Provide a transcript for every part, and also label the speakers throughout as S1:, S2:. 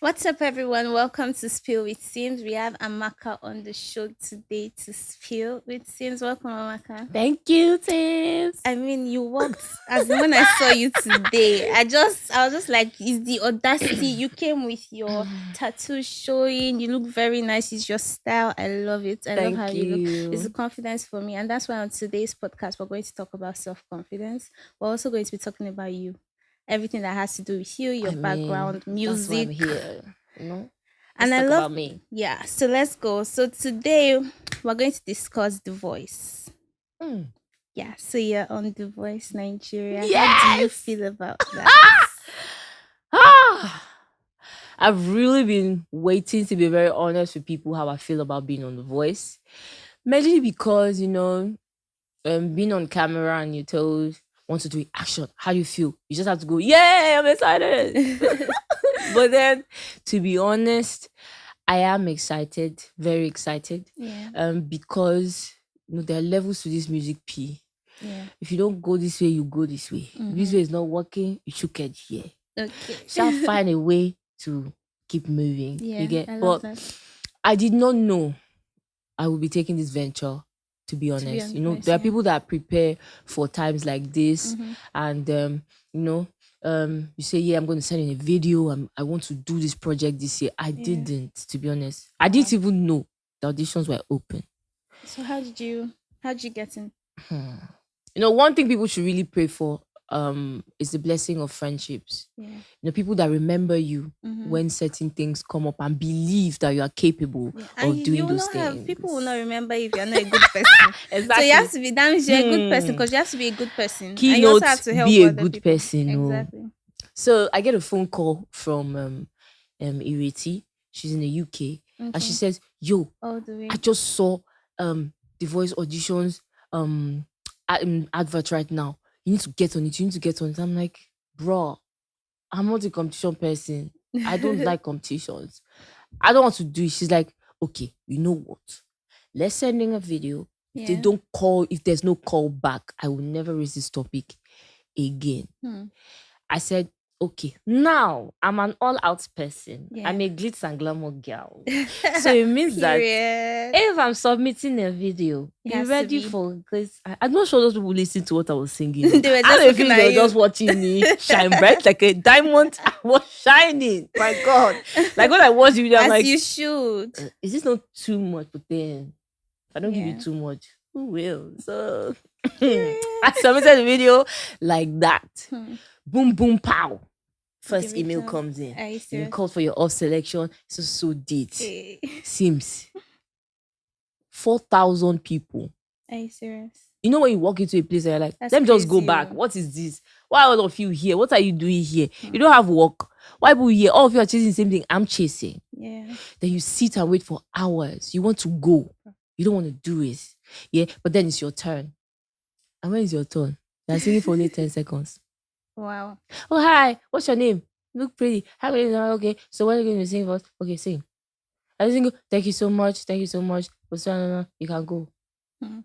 S1: What's up, everyone? Welcome to Spill with Sims. We have Amaka on the show today to spill with Sims. Welcome, Amaka.
S2: Thank you, sis.
S1: I mean, you walked as in when I saw you today. I was just like, is the audacity? You came with your tattoo showing. You look very nice. It's your style. I love it. I love how
S2: Thank
S1: you look. It's a
S2: you.
S1: confidence for me, and that's why on today's podcast we're going to talk about self confidence. We're also going to be talking about you, everything that has to do with you, your
S2: I mean,
S1: background,
S2: that's why I'm
S1: music.
S2: here. You know, let's
S1: And I
S2: talk
S1: love,
S2: about me.
S1: yeah. So let's go. So today we're going to discuss the voice.
S2: Mm.
S1: Yeah. So you're on the voice, Nigeria. How do you
S2: Yes.
S1: feel about that?
S2: Ah, I've really been waiting to be very honest with people how I feel about being on The Voice, mainly because being on camera and you're told want to do action. How do you feel? You just have to go. Yeah, I'm excited. But then, to be honest, I am excited, very excited,
S1: Yeah.
S2: because there are levels to this music P.
S1: Yeah.
S2: If you don't go this way, you go this way. If this
S1: Mm-hmm.
S2: way is not working, you should get here. Shall
S1: Okay.
S2: find a way to keep moving. You
S1: Yeah,
S2: get,
S1: I love
S2: but
S1: that.
S2: I did not know I would be taking this venture. To be
S1: To be
S2: honest,
S1: on the voice,
S2: there are
S1: yeah.
S2: people that prepare for times like this,
S1: Mm-hmm.
S2: and you say, "Yeah, I'm going to send in a video. I want to do this project this year." I
S1: Yeah.
S2: didn't, to be honest. I
S1: Wow.
S2: didn't even know the auditions were open.
S1: So how did you get in?
S2: Hmm. One thing people should really pray for is the blessing of friendships.
S1: Yeah.
S2: People that remember you
S1: Mm-hmm.
S2: when certain things come up and believe that you are capable
S1: Yeah. And
S2: of
S1: you
S2: doing
S1: will
S2: those
S1: not have people will not
S2: things.
S1: remember if you're not a good person. So you have
S2: Exactly.
S1: to be that means you're a good person
S2: Hmm.
S1: because you have to be a good person. And you also have
S2: Keynote,
S1: to help
S2: be a
S1: other
S2: good
S1: people.
S2: person. Oh.
S1: Exactly.
S2: So I get a phone call from Ireti. She's in the UK. And she
S1: Okay.
S2: says, "Yo,
S1: All the
S2: I
S1: way.
S2: just saw the voice auditions um advert right now. You need to get on it. You need to get on it." I'm like, bro, I'm not a competition person. I don't like competitions. I don't want to do it. She's like, okay, you know what? Let's send in a video.
S1: Yeah.
S2: If there's no call back, I will never raise this topic again.
S1: Hmm.
S2: I said, okay, now I'm an all out person.
S1: Yeah.
S2: I'm a glitz and glamour girl. So it means that
S1: Period.
S2: if I'm submitting a video,
S1: It
S2: be
S1: has to
S2: ready
S1: be.
S2: for glitz. I'm not sure those people listen to what I was singing.
S1: They were
S2: I
S1: just
S2: don't
S1: looking
S2: think they
S1: at
S2: were
S1: you.
S2: just watching me shine bright like a diamond. I was shining. My God. Like when I watched the video, I'm
S1: As
S2: like,
S1: you should.
S2: is this not too much? But then, if I don't give you
S1: Yeah.
S2: too much, who will? So I
S1: Period.
S2: submitted the video like that.
S1: Hmm.
S2: Boom, boom, pow.
S1: The
S2: First email
S1: return.
S2: comes in.
S1: Are you
S2: You
S1: serious?
S2: called for your off selection. So date.
S1: Eh.
S2: SIMS. 4,000 people.
S1: Are you serious?
S2: When you walk into a place and you're like,
S1: That's
S2: let me just go
S1: crazy.
S2: back.
S1: Oh.
S2: What is this? Why are all of you here? What are you doing here?
S1: Hmm.
S2: You don't have work. Why people here? All of you are chasing the same thing I'm chasing.
S1: Yeah.
S2: Then you sit and wait for hours. You want to go. You don't want to do it. Yeah. But then it's your turn. And when it's your turn, you're singing for only 10 seconds.
S1: Wow.
S2: Oh, hi. What's your name? Look pretty. How are you? Okay. So what are you going to sing for? Okay, sing. I sing. Thank you so much. Thank you so much. You can go.
S1: Hmm.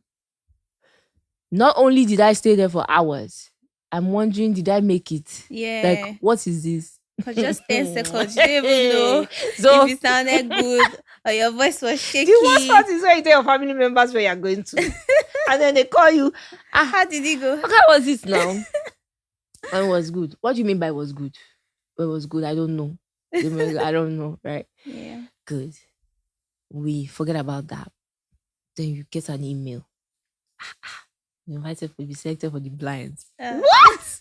S2: Not only did I stay there for hours, I'm wondering, did I make it? Like,
S1: Yeah.
S2: what is this?
S1: For just 10 seconds. You didn't even know
S2: So
S1: if it sounded good or your voice was shaky.
S2: the worst part is when you tell your family members where you're going to. And then they call you.
S1: How did it go?
S2: How was it now? And it was good. What do you mean by was good? It was good. I don't know. I don't know, right?
S1: Yeah.
S2: Good. We forget about that. Then you get an email. You're invited to be selected for the blinds. What?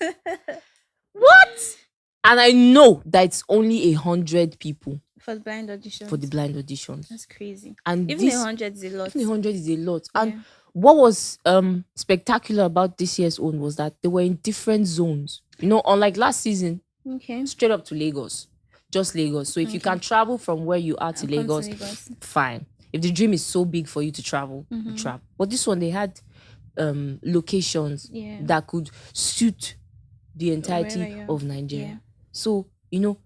S2: What? And I know that it's only 100 people
S1: For the blind audition.
S2: for the blind auditions.
S1: That's crazy.
S2: And
S1: Even
S2: this
S1: 100 is a lot.
S2: even 100 is a lot.
S1: Yeah.
S2: And what was spectacular about this year's own was that they were in different zones. Unlike last season,
S1: Okay.
S2: straight up to Lagos. Just Lagos. So if you
S1: Okay.
S2: can travel from where you are to
S1: I'll come
S2: Lagos,
S1: Lagos.
S2: fine. If the dream is so big for you to travel, you
S1: Mhm.
S2: travel. But this one, they had locations
S1: Yeah.
S2: that could suit the
S1: Wherever
S2: entirety
S1: you are.
S2: of Nigeria.
S1: Yeah.
S2: So,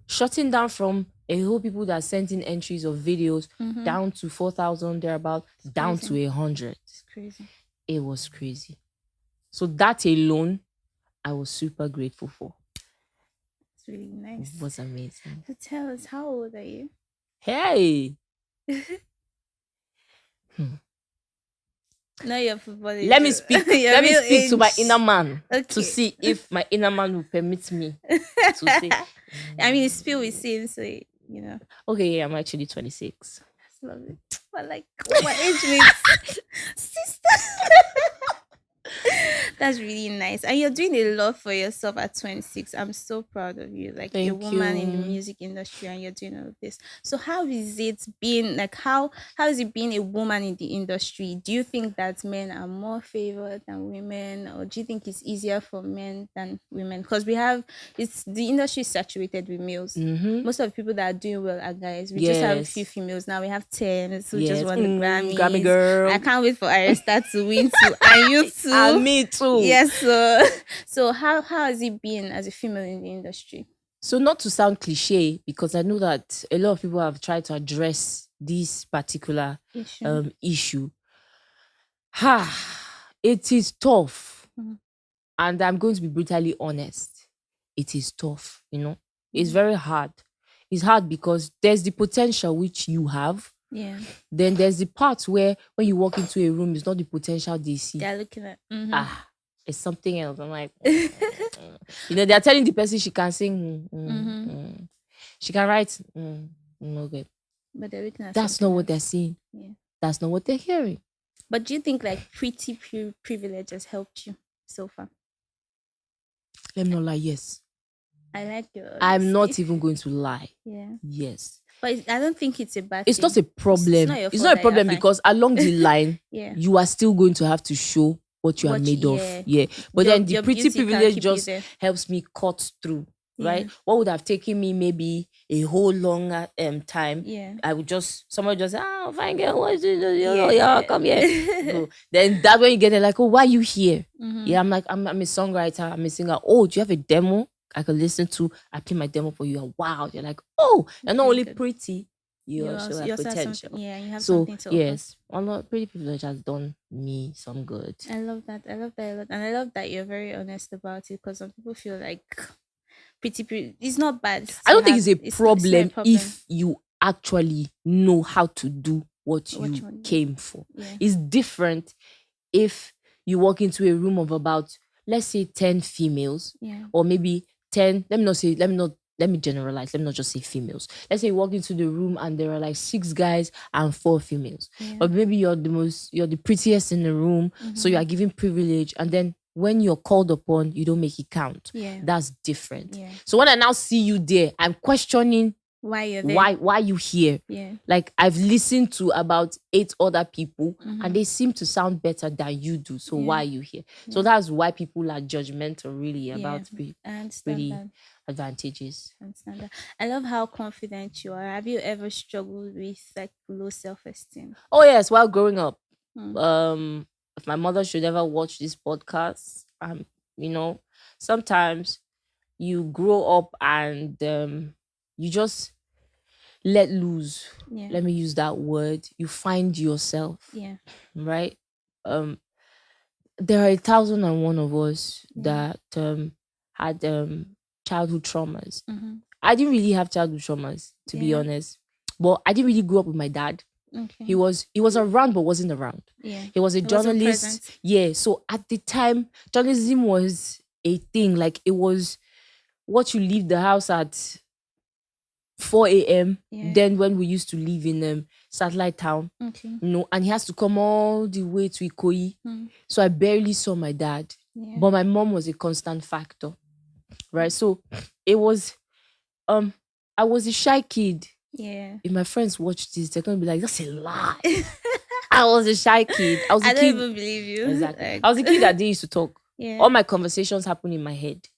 S2: shutting down from a whole people that sent in entries of videos
S1: Mhm.
S2: down to 4,000 thereabout, down to
S1: crazy.
S2: 100.
S1: It's crazy.
S2: It was crazy. So that alone, I was super grateful for.
S1: It's really nice.
S2: It was amazing.
S1: So tell us, how old are you?
S2: Hey.
S1: Not your football age.
S2: Let me speak.
S1: Your
S2: Let me
S1: real
S2: speak to my
S1: age.
S2: inner man to
S1: Okay.
S2: see if my inner man will permit me to say.
S1: I mean, it's still with same, so you know.
S2: Okay, yeah, I'm actually 26.
S1: That's lovely. But like, what age mates, sister? That's really nice. And you're doing a lot for yourself at 26. I'm so proud of you. Like a
S2: Thank
S1: woman in the
S2: you.
S1: music industry, and you're doing all of this. So how is it being like how is it being a woman in the industry? Do you think that men are more favored than women, or do you think it's easier for men than women? Because we have it's the industry is saturated with males.
S2: Mm-hmm.
S1: Most of the people that are doing well are guys. We just have a
S2: Yes.
S1: few females now. We have 10 who
S2: Yes.
S1: just won the Grammys.
S2: Grammy girl.
S1: I can't wait for Arista to win too, and you too.
S2: And me too.
S1: Yes. So how has it been as a female in the industry?
S2: So not to sound cliche, because I know that a lot of people have tried to address this particular issue. It is tough.
S1: Mhm.
S2: And I'm going to be brutally honest. It is tough, you know. It's very hard. It's hard because there's the potential which you have.
S1: Yeah.
S2: Then there's the part where when you walk into a room, it's not the potential they see.
S1: They're looking at
S2: It's something else. I'm like, you know, they're telling the person she can sing, she can write, no good.
S1: But they're looking at
S2: That's not what they're seeing.
S1: Yeah.
S2: That's not what they're hearing.
S1: But do you think like pretty privilege has helped you so far?
S2: Let me not lie. Yes.
S1: I like your.
S2: I'm not even going to lie.
S1: Yeah.
S2: Yes.
S1: But I don't think it's a bad
S2: It's
S1: thing.
S2: not a problem. It's not a problem because along the line, you are still going to have to show what you are made of. Yeah. But then the pretty privilege just helps me cut through. Right? What would have taken me maybe a whole longer time?
S1: Yeah.
S2: I would somebody just fine girl, what is it? Yeah, come here. So, then that when you get it, like, oh, why are you here? Yeah, I'm like, I'm a songwriter, I'm a singer. Oh, do you have a demo I could listen to? I play my demo for you. Wow. You're like, oh, you're not only pretty, you also have potential.
S1: Yeah, you have
S2: so,
S1: something to offer.
S2: Yes, pretty privilege has done me some good.
S1: I love that. I love that a lot. And I love that you're very honest about it, because some people feel like pretty it's not bad.
S2: I don't think it's a problem if you actually know how to do what you came for. Yeah. It's different if you walk into a room of about, let's say, 10 females, or maybe 10. Let me generalize. Let me not just say females. Let's say you walk into the room and there are like 6 guys and 4 females. But maybe you're the prettiest in the room, so you are given privilege, and then when you're called upon, you don't make it count. Yeah. That's different. Yeah. So when I now see you there, I'm questioning why you're there. Why you here? Yeah. Like I've listened to about 8 other people and they seem to sound better than you do. So why are you here? Yeah. So that's why people are judgmental really about pretty advantages.
S1: I understand that. I love how confident you are. Have you ever struggled with like low self-esteem?
S2: Oh yes, while growing up. If my mother should ever watch this podcast, you know, sometimes you grow up and you just let loose. Yeah. Let me use that word. You find yourself. Yeah. Right? There are 1,001 of us that had childhood traumas. I didn't really have childhood traumas, to be honest. But I didn't really grow up with my dad. Okay. He was around but wasn't around. Yeah. He was a journalist. Yeah. So at the time, journalism was a thing. Like it was what you leave the house at 4 a.m. Yeah. Then when we used to live in Satellite Town. Okay. You know, and he has to come all the way to Ikoyi. So I barely saw my dad. Yeah. But my mom was a constant factor. Right. So it was I was a shy kid. Yeah. If my friends watch this, they're gonna be like, "That's a lie." I was a shy kid. I don't
S1: even believe you.
S2: Exactly. Like... I was a kid that didn't used to talk. Yeah. All my conversations happen in my head.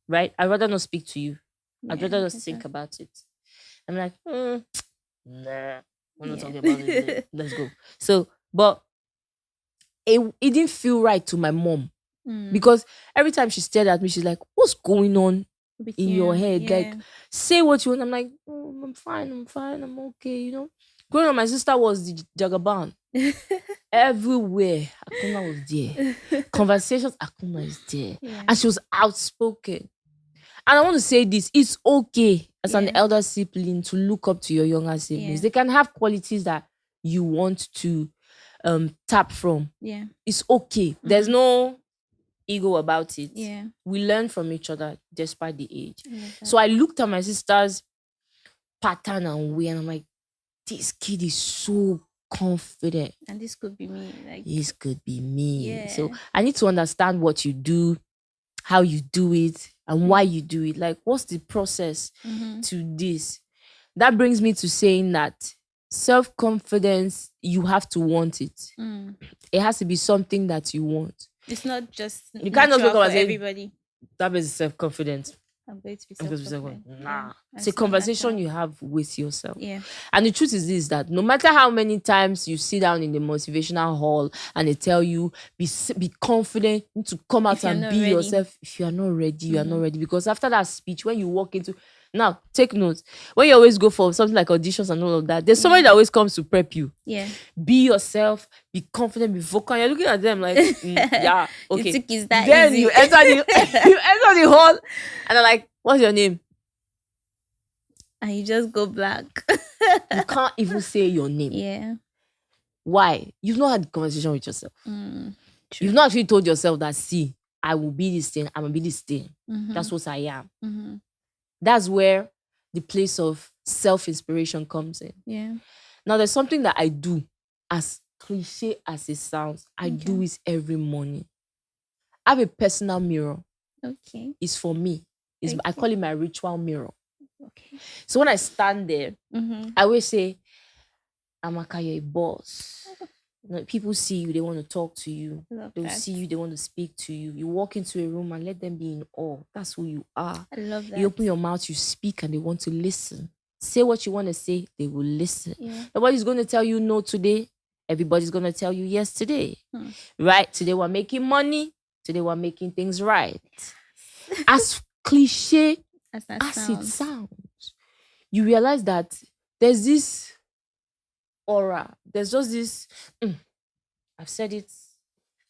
S2: Right? I'd rather not speak to you. I'd rather just think about it. I'm like, nah, we're not talking about it. Let's go. So, but it didn't feel right to my mom. Because every time she stared at me, she's like, "What's going on in your head? Yeah. Like, say what you want." I'm like, "Oh, I'm fine, I'm okay," you know. Growing up, my sister was the Jagaban. Everywhere, Akuna was there. Conversations, Akuna is there. Yeah. And she was outspoken. And I want to say this, it's okay as an elder sibling to look up to your younger siblings. They can have qualities that you want to tap from.
S1: Yeah.
S2: It's okay. There's no ego about it.
S1: Yeah.
S2: We learn from each other despite the age. So I looked at my sister's pattern and way, and I'm like, this kid is so confident.
S1: And this could be me. Like,
S2: this could be me.
S1: Yeah.
S2: So I need to understand what you do, how you do it, and why you do it. Like, what's the process to this? That brings me to saying that self-confidence, you have to want it. It has to be something that you want.
S1: It's not just
S2: you can't just look
S1: for
S2: at
S1: everybody.
S2: That is self-confident.
S1: I'm going to be self-confident.
S2: Nah. It's a conversation you have with yourself.
S1: Yeah.
S2: And the truth is this, that no matter how many times you sit down in the motivational hall and they tell you, be confident, you need to come out and be yourself. If you are not ready, you are not ready. Because after that speech, when you walk into... Now, take notes. When you always go for something like auditions and all of that, there's somebody that always comes to prep you.
S1: Yeah.
S2: Be yourself, be confident, be vocal. You're looking at them like, yeah, okay.
S1: You think that
S2: then
S1: easy.
S2: you enter the hall and they're like, what's your name?
S1: And you just go black.
S2: You can't even say your name.
S1: Yeah.
S2: Why? You've not had a conversation with yourself. You've not actually told yourself that, see, I will be this thing, I'm going to be this thing. That's what I am. That's where the place of self-inspiration comes in.
S1: Yeah.
S2: Now, there's something that I do, as cliche as it sounds. I do it every morning. I have a personal mirror.
S1: Okay.
S2: It's for me. I call it my ritual mirror.
S1: Okay.
S2: So when I stand there, I always say, Amaka, you're a boss. You know, people see you, they want to talk to you. They'll see you, they want to speak to you. You walk into a room and let them be in awe. That's who you are.
S1: I love that.
S2: You open your mouth, you speak, and they want to listen. Say what you want to say, they will listen.
S1: Yeah.
S2: Nobody's going to tell you no today. Everybody's going to tell you yes today. Right? Today we're making money. Today we're making things right. As cliche as it sounds, you realize that there's this aura. There's just this, I've said it,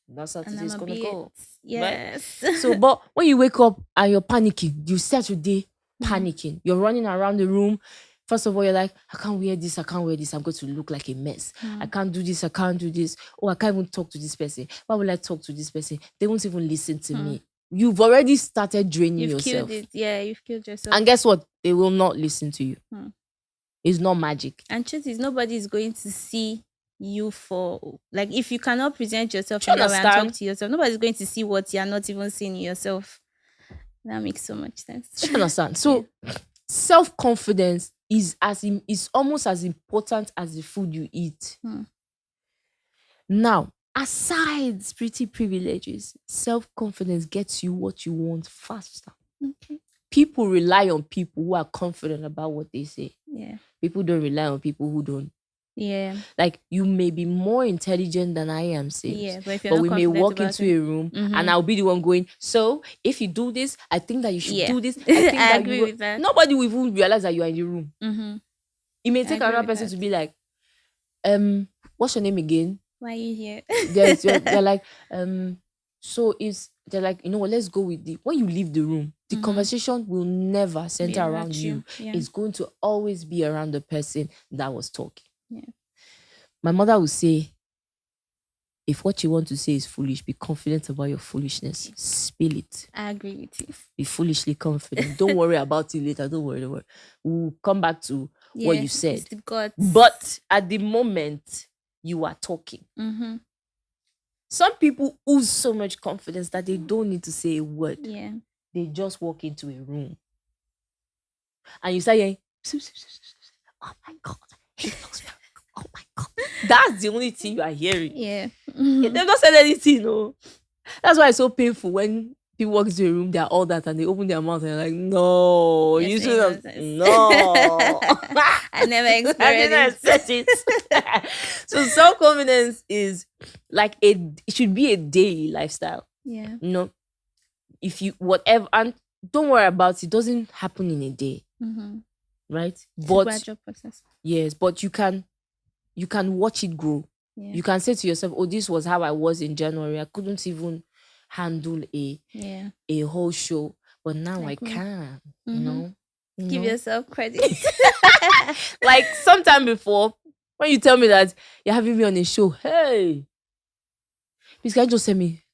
S2: that's how today's gonna go.
S1: Yes.
S2: Right? So, but when you wake up and you're panicking, you start your day panicking. You're running around the room. First of all, you're like, I can't wear this, I'm going to look like a mess. I can't do this, I can't do this. Oh, I can't even talk to this person. Why will I talk to this person? They won't even listen to me. You've already started draining yourself.
S1: You've killed it. Yeah, you've killed yourself.
S2: And guess what? They will not listen to you. It's not magic.
S1: And truth is, nobody is going to see you for, like, if you cannot present yourself in that way and talk to yourself, nobody's going to see what you're not even seeing in yourself. That makes so much sense.
S2: Do you understand? So self-confidence is almost as important as the food you eat. Now, aside pretty privileges, self-confidence gets you what you want faster.
S1: Okay.
S2: People rely on people who are confident about what they say.
S1: Yeah.
S2: People don't rely on people who don't.
S1: Yeah.
S2: Like, you may be more intelligent than I am, Sims.
S1: Yeah, but
S2: we may walk into a room and I'll be the one going, so if you do this, I think that you should do this. I think
S1: I agree with that.
S2: Nobody will even realize that you are in the room. It may take another person to be like, what's your name again?
S1: Why are you here?
S2: They're like, they're like, you know what, let's go with the, when you leave the room, the conversation will never center around you.
S1: Yeah.
S2: It's going to always be around the person that was talking.
S1: Yeah.
S2: My mother would say, if what you want to say is foolish, be confident about your foolishness. Spill it.
S1: I agree with you.
S2: Be foolishly confident. Don't worry about it later. Don't worry. We'll come back to what you said. But at the moment, you are talking. Some people ooze so much confidence that they don't need to say a word.
S1: Yeah.
S2: They just walk into a room. And you start hearing, oh my God, he looks very good. Oh my God. That's the only thing you are hearing.
S1: Yeah.
S2: They've not said anything, no. That's why it's so painful when people walk into a room, they're all that, and they open their mouth and they're like, no, you should have, no.
S1: I never experienced
S2: it. So self-confidence is like it should be a daily lifestyle.
S1: Yeah.
S2: You know, if you, whatever, and don't worry about it, doesn't happen in a day. Right? But
S1: gradual process.
S2: Yes, but you can watch it grow. Yeah. You can say to yourself, oh, this was how I was in January. I couldn't even handle a whole show. but now I
S1: Like me.
S2: can,
S1: Mm-hmm.
S2: you
S1: Give
S2: know.
S1: yourself credit.
S2: Like sometime before, when you tell me that you're having me on a show, hey, please can you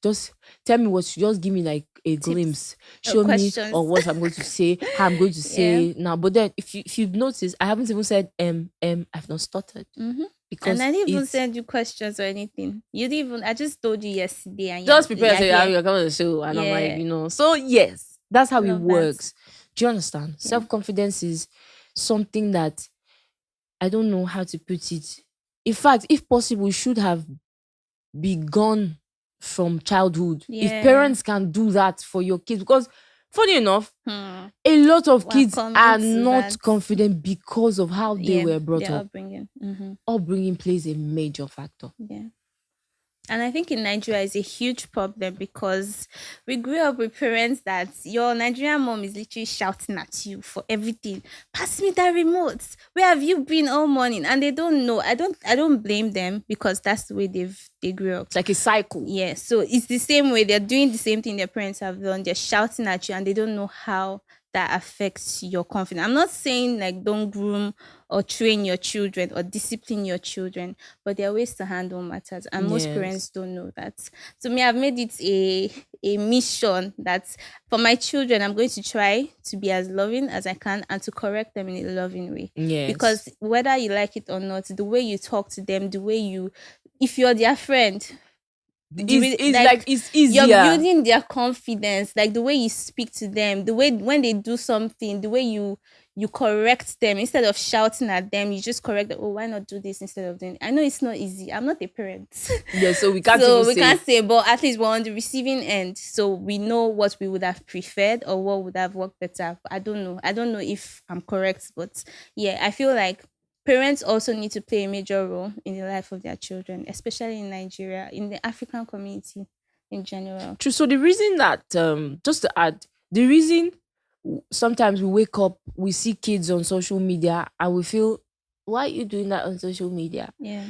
S2: just tell me what you just give me like a
S1: Tips
S2: glimpse,
S1: or
S2: show me
S1: questions.
S2: on what I'm going to say, how I'm going to
S1: Yeah.
S2: say now. But then if you've noticed, I haven't even said I've not started
S1: Mm-hmm. And
S2: because
S1: I didn't even
S2: it's
S1: send you questions or anything. You didn't even. I just told you yesterday, and
S2: just prepare to
S1: you're
S2: say
S1: here.
S2: you're coming to the show, and I'm like,
S1: Yeah,
S2: so yes, that's how it
S1: love that.
S2: works. Do you understand?
S1: Yeah.
S2: Self-confidence is something that I don't know how to put it. In fact, if possible, it should have begun from childhood. If
S1: Yeah.
S2: parents can do that for your kids, because funny enough,
S1: Hmm.
S2: a lot of
S1: We're
S2: kids
S1: coming
S2: are
S1: to that.
S2: not confident because of how they
S1: Yeah,
S2: were brought
S1: their
S2: up.
S1: upbringing. Mm-hmm.
S2: Upbringing plays a major factor.
S1: Yeah. And I think in Nigeria is a huge problem because we grew up with parents that your Nigerian mom is literally shouting at you for everything. Pass me that remote. Where have you been all morning? And they don't know. I don't blame them because that's the way they grew up.
S2: It's like a cycle.
S1: Yeah. So it's the same way they're doing the same thing their parents have done. They're shouting at you and they don't know how that affects your confidence. I'm not saying like don't groom or train your children or discipline your children, but there are ways to handle matters, and most parents
S2: Yes.
S1: don't know that. So me, I've made it a mission that for my children, I'm going to try to be as loving as I can and to correct them in a loving way.
S2: Yes.
S1: Because whether you like it or not, the way you talk to them, the way you, if you're their friend,
S2: It's
S1: like
S2: like it's
S1: you're
S2: easier.
S1: building their confidence, like the way you speak to them, the way when they do something, the way you correct them instead of shouting at them, you just correct them. Oh, why not do this instead of doing, I know it's not easy, I'm not a parent.
S2: Yeah, so we can't even
S1: So we can't
S2: say.
S1: say, but at least we're on the receiving end, so we know what we would have preferred or what would have worked better. I don't know if I'm correct, but yeah, I feel like parents also need to play a major role in the life of their children, especially in Nigeria, in the African community in general.
S2: True. So the reason that just to add, the reason sometimes we wake up, we see kids on social media and we feel, why are you doing that on social media?
S1: Yeah.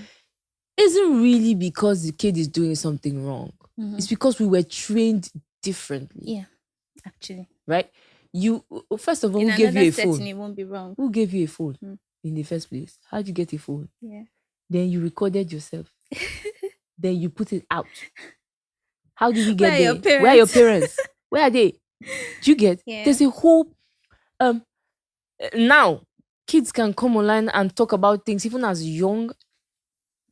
S2: Isn't really because the kid is doing something wrong.
S1: Mm-hmm.
S2: It's because we were trained differently.
S1: Yeah, actually.
S2: Right? You first of all,
S1: In
S2: who gave
S1: another
S2: you a
S1: setting,
S2: phone?
S1: it won't be wrong.
S2: Who gave you a phone
S1: Mm.
S2: in the first place? How did you get a phone?
S1: Yeah.
S2: Then you recorded yourself. Then you put it out. How did we
S1: Where
S2: get
S1: are your
S2: there? Where are your
S1: parents?
S2: parents? Where are they? Do you get?
S1: Yeah.
S2: There's a whole um now kids can come online and talk about things even as young.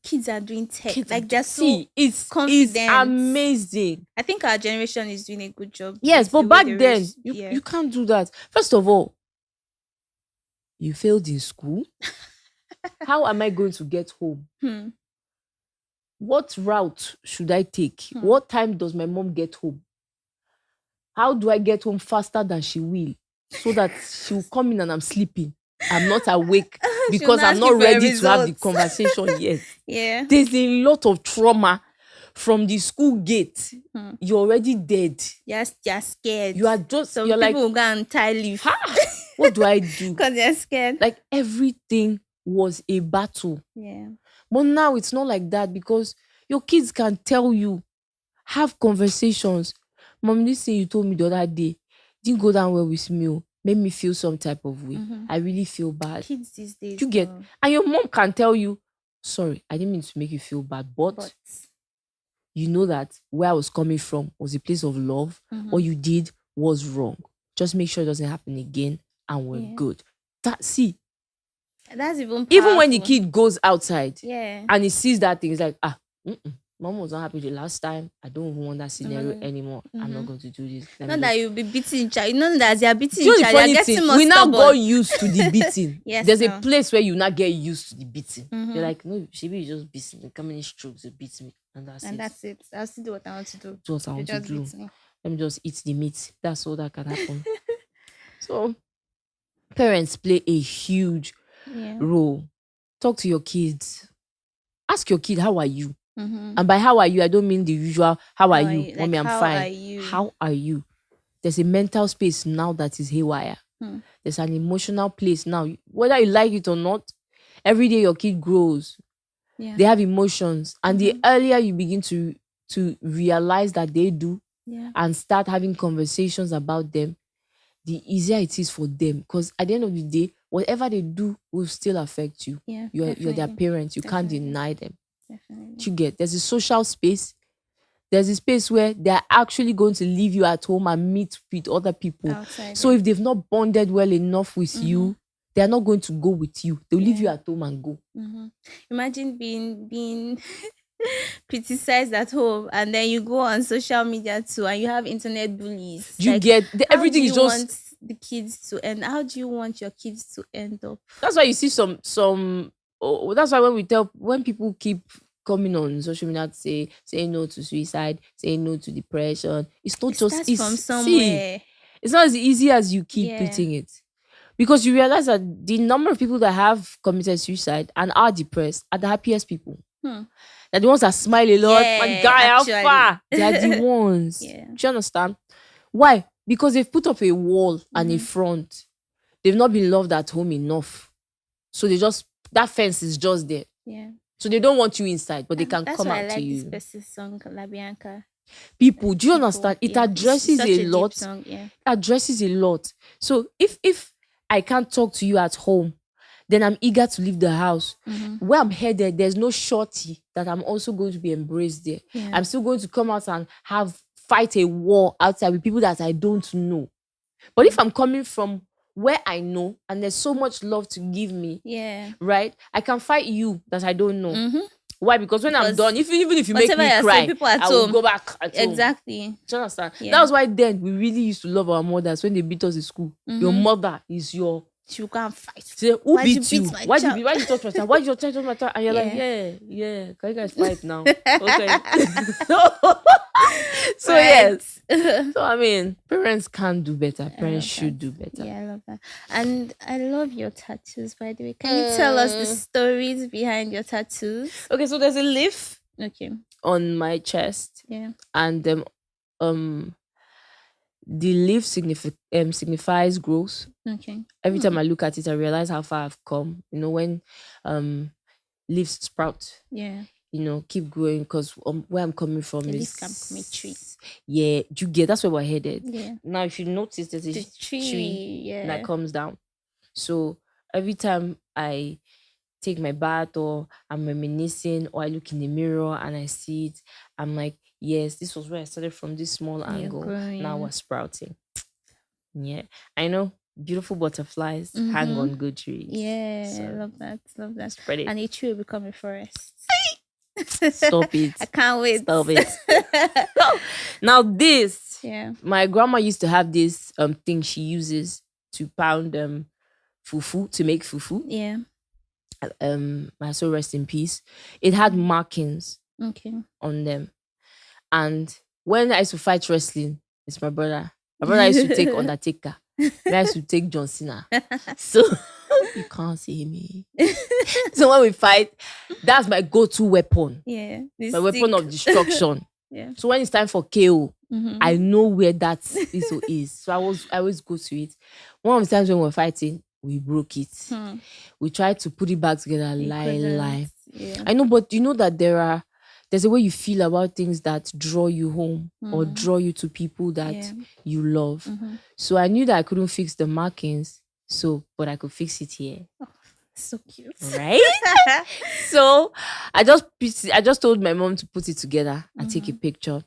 S1: Kids are doing tech.
S2: Kids
S1: Like they're so
S2: see it's
S1: confident.
S2: amazing.
S1: I think our generation is doing a good job.
S2: Yes,
S1: With
S2: but
S1: the way
S2: back
S1: they
S2: then
S1: raise, yeah.
S2: you can't do that. First of all, you failed in school. How am I going to get home?
S1: Hmm.
S2: What route should I take?
S1: Hmm.
S2: What time does my mom get home? How do I get home faster than she will? So that she'll come in and I'm sleeping. I'm not awake
S1: She'll
S2: because
S1: not
S2: I'm
S1: ask
S2: not
S1: you for your
S2: ready to have the
S1: results.
S2: conversation yet.
S1: Yeah.
S2: There's a lot of trauma from the school gate.
S1: Hmm.
S2: You're already dead.
S1: Yes, you're scared.
S2: You are just,
S1: Some
S2: you're
S1: people
S2: like,
S1: will go and tie leaf
S2: what do I do?
S1: because they're scared.
S2: Like everything was a battle.
S1: Yeah.
S2: But now it's not like that because your kids can tell you, have conversations. Mom, this thing you told me the other day didn't go down well with me. Made me feel some type of way.
S1: Mhm.
S2: I really feel bad.
S1: Kids these days.
S2: You get?
S1: though.
S2: And your mom can tell you, sorry, I didn't mean to make you feel bad, but
S1: But
S2: you know that where I was coming from was a place of love.
S1: Mhm.
S2: What you did was wrong. Just make sure it doesn't happen again and we're
S1: Yeah.
S2: good. See,
S1: that's even
S2: even when the
S1: powerful.
S2: kid goes outside
S1: Yeah.
S2: and he sees that thing, he's like, mom was not happy the last time. I don't even want that scenario anymore. I'm not going to do this.
S1: Not that you'll be beating child. You know that they are beating
S2: Do you know the
S1: child. They are
S2: funny
S1: getting
S2: thing?
S1: more
S2: We now
S1: stubborn.
S2: got used to the beating.
S1: Yes,
S2: There's
S1: now.
S2: a place where you now get used to the beating.
S1: Mhm.
S2: You're like, no, she be just beating me. How many strokes you beat me? And that's
S1: And
S2: it.
S1: that's it. I'll still do what I want to do.
S2: That's what I
S1: You
S2: want to
S1: just
S2: do.
S1: beat me.
S2: Let me just eat the meat. That's all that can happen. So parents play a huge
S1: Yeah.
S2: role. Talk to your kids. Ask your kid, how are you?
S1: Mm-hmm.
S2: And by how are you, I don't mean the usual, how are you?
S1: Like,
S2: Mommy, I'm
S1: how
S2: fine.
S1: are you?
S2: How are you? There's a mental space now that is haywire.
S1: Hmm.
S2: There's an emotional place now. Whether you like it or not, every day your kid grows.
S1: Yeah.
S2: They have emotions. And the
S1: Mhm.
S2: earlier you begin to realize that they do
S1: Yeah.
S2: and start having conversations about them, the easier it is for them. Because at the end of the day, whatever they do will still affect you.
S1: Yeah.
S2: You're their
S1: Definitely.
S2: parents. You can't
S1: Definitely.
S2: deny them.
S1: Definitely.
S2: You get, there's a social space. There's a space where they're actually going to leave you at home and meet with other people.
S1: Outside.
S2: So if they've not bonded well enough with you, they're not going to go with you. They'll leave you at home and go.
S1: Imagine being criticized at home, and then you go on social media too, and you have internet bullies.
S2: You
S1: Like,
S2: get everything
S1: how
S2: is
S1: do you
S2: just.
S1: want the kids to end? How do you want your kids to end up?
S2: That's why you see some. That's why when people keep coming on social media to say no to suicide, say no to depression, it's not
S1: It
S2: just
S1: starts
S2: it's
S1: from
S2: see,
S1: somewhere.
S2: it's not as easy as you keep
S1: Yeah.
S2: putting it. Because you realize that the number of people that have committed suicide and are depressed are the happiest people. They're the ones that smile a lot.
S1: Yeah,
S2: My guy,
S1: actually.
S2: how far? They're the ones.
S1: Yeah.
S2: Do you understand? Why? Because they've put up a wall and a front. They've not been loved at home enough. So that fence is just there.
S1: Yeah.
S2: So they don't want you inside, but they can
S1: That's
S2: come
S1: why
S2: out
S1: I like
S2: to you.
S1: this person's song, La Bianca.
S2: People, do you understand? It
S1: Yeah,
S2: addresses
S1: such
S2: a
S1: deep
S2: lot.
S1: song, yeah.
S2: It addresses a lot. So if I can't talk to you at home, then I'm eager to leave the house. Where I'm headed, there's no shorty that I'm also going to be embraced there.
S1: Yeah.
S2: I'm still going to come out and fight a war outside with people that I don't know. But if I'm coming from where I know and there's so much love to give me,
S1: Yeah.
S2: right? I can fight you that I don't know. Why? Because when I'm
S1: Because
S2: done, even if you make me
S1: whatever you're
S2: cry,
S1: saying, people at
S2: I will
S1: home.
S2: go back at home.
S1: Exactly.
S2: Do you understand?
S1: Yeah.
S2: That was why then we really used to love our mothers when they beat us in school. Your mother is your.
S1: She will go and fight.
S2: Say, who
S1: Why
S2: beat
S1: you
S2: you?
S1: beat my
S2: Why
S1: child?
S2: you touch my child? Why your child touch my child? And you're like, yeah. Can you guys fight now? Okay. So yes. So I mean, parents can do better. Parents should do better.
S1: Yeah, I love that. And I love your tattoos, by the way. Can you tell us the stories behind your tattoos?
S2: Okay, so there's a leaf
S1: Okay.
S2: on my chest.
S1: Yeah.
S2: And the leaf signifies growth.
S1: Okay.
S2: Every time I look at it, I realize how far I've come. You know, when leaves sprout,
S1: Yeah.
S2: you know, keep growing, because where I'm coming from
S1: The
S2: is
S1: leaf can become a tree.
S2: Yeah, you get, that's where we're headed.
S1: Yeah.
S2: Now, if you notice, there's a
S1: The tree, yeah.
S2: that comes down. So every time I take my bath or I'm reminiscing or I look in the mirror and I see it, I'm like, yes, this was where I started from, this small angle.
S1: growing.
S2: Now we're sprouting. Yeah, I know. Beautiful butterflies hang on good trees.
S1: Yeah,
S2: So,
S1: I love that. Love that.
S2: spread it.
S1: And a tree will become a forest.
S2: Stop it.
S1: I can't wait.
S2: Stop it. Now this,
S1: Yeah.
S2: my grandma used to have this thing she uses to pound fufu, to make fufu.
S1: Yeah.
S2: My soul rest in peace. It had markings
S1: Okay.
S2: on them. And when I used to fight wrestling, it's my brother. My brother used to take Undertaker. I used to take John Cena. So you can't see me. So when we fight, that's my go-to weapon.
S1: Yeah.
S2: My weapon of destruction.
S1: Yeah.
S2: So when it's time for KO, I know where that is. So I always go to it. One of the times when we're fighting, we broke it. We tried to put it back together. Lie.
S1: Yeah.
S2: I know, but you know that there's a way you feel about things that draw you home or draw you to people that you love. So I knew that I couldn't fix the markings, but I could fix it here.
S1: So cute.
S2: Right? So I just told my mom to put it together and take a picture